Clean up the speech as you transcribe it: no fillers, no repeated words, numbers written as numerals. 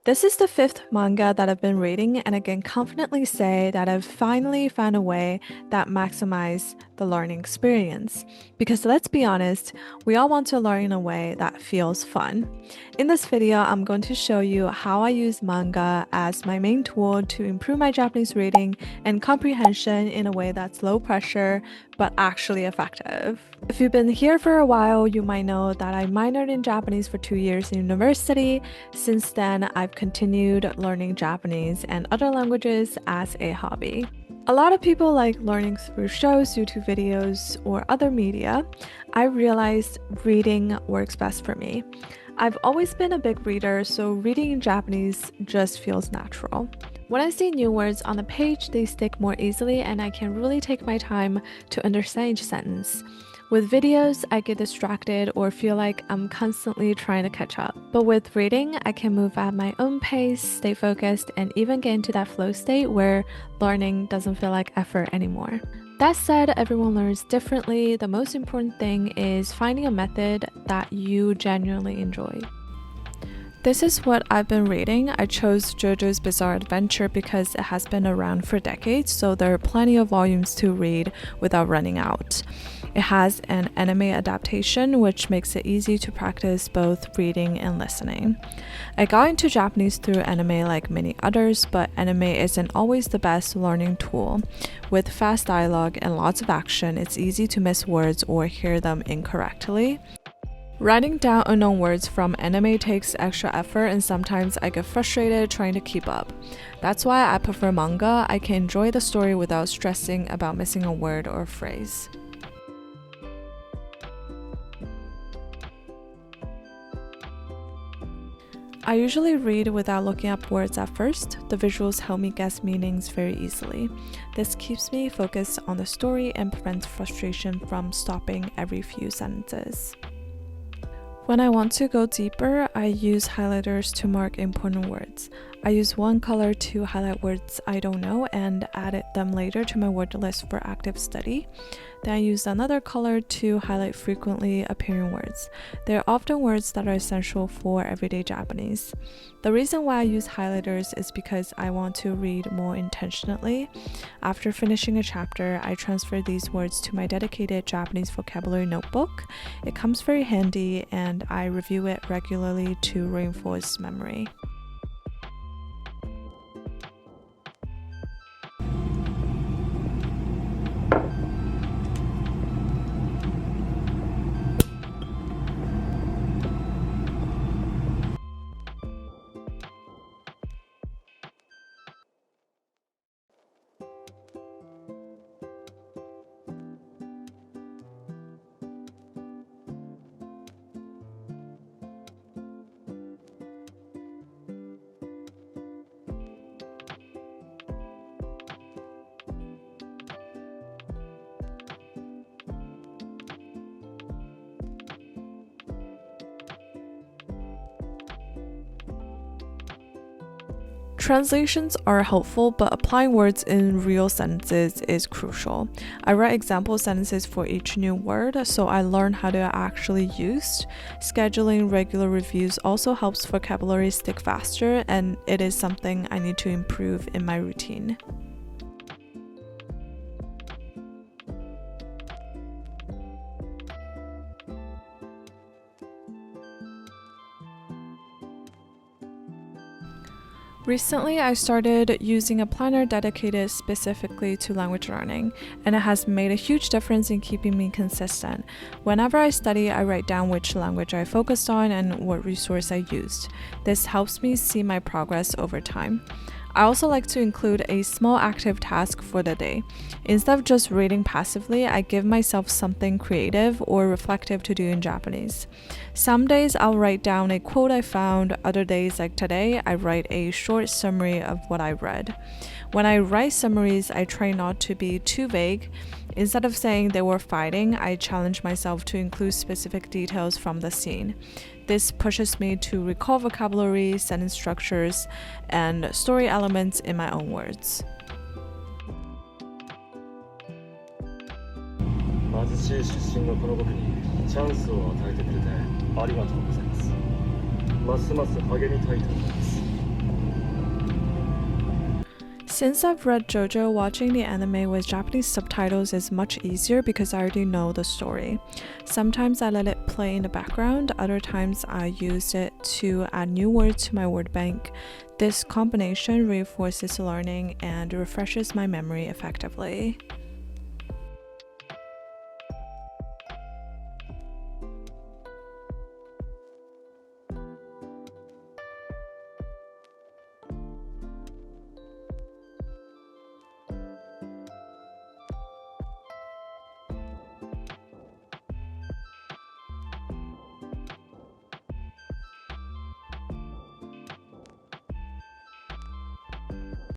This is the fifth manga that I've been reading, and I can confidently say that I've finally found a way that maximizes the learning experience. Because let's be honest, we all want to learn in a way that feels fun. In this video, I'm going to show you how I use manga as my main tool to improve my Japanese reading and comprehension in a way that's low pressure but actually effective. If you've been here for a while, you might know that I minored in Japanese for 2 years in university. Since then, I've continued learning Japanese and other languages as a hobby. A lot of people like learning through shows, YouTube videos, or other media. I realized reading works best for me. I've always been a big reader, so reading in Japanese just feels natural. When I see new words on the page, they stick more easily and I can really take my time to understand each sentence. With videos, I get distracted or feel like I'm constantly trying to catch up. But with reading, I can move at my own pace, stay focused, and even get into that flow state where learning doesn't feel like effort anymore. That said, everyone learns differently. The most important thing is finding a method that you genuinely enjoy. This is what I've been reading. I chose JoJo's Bizarre Adventure because it has been around for decades, so there are plenty of volumes to read without running out. It has an anime adaptation, which makes it easy to practice both reading and listening. I got into Japanese through anime like many others, but anime isn't always the best learning tool. With fast dialogue and lots of action, it's easy to miss words or hear them incorrectly. Writing down unknown words from anime takes extra effort and sometimes I get frustrated trying to keep up. That's why I prefer manga. I can enjoy the story without stressing about missing a word or phrase. I usually read without looking up words at first. The visuals help me guess meanings very easily. This keeps me focused on the story and prevents frustration from stopping every few sentences. When I want to go deeper, I use highlighters to mark important words. I use one color to highlight words I don't know and add them later to my word list for active study. Then I use another color to highlight frequently appearing words. They are often words that are essential for everyday Japanese. The reason why I use highlighters is because I want to read more intentionally. After finishing a chapter, I transfer these words to my dedicated Japanese vocabulary notebook. It comes very handy and I review it regularly to reinforce memory. Translations are helpful, but applying words in real sentences is crucial. I write example sentences for each new word, so I learn how to actually use. Scheduling regular reviews also helps vocabulary stick faster, and it is something I need to improve in my routine. Recently, I started using a planner dedicated specifically to language learning, and it has made a huge difference in keeping me consistent. Whenever I study, I write down which language I focused on and what resource I used. This helps me see my progress over time. I also like to include a small active task for the day. Instead of just reading passively, I give myself something creative or reflective to do in Japanese. Some days I'll write down a quote I found, other days like today, I write a short summary of what I read. When I write summaries, I try not to be too vague. Instead of saying they were fighting, I challenge myself to include specific details from the scene. This pushes me to recall vocabulary, sentence structures, and story elements in my own words. 貧しい出身のこの僕にチャンスを与えてくれてありがとうございます。ますます励みたいと思います。Since I've read JoJo, watching the anime with Japanese subtitles is much easier because I already know the story. Sometimes I let it play in the background, other times I use it to add new words to my word bank. This combination reinforces learning and refreshes my memory effectively.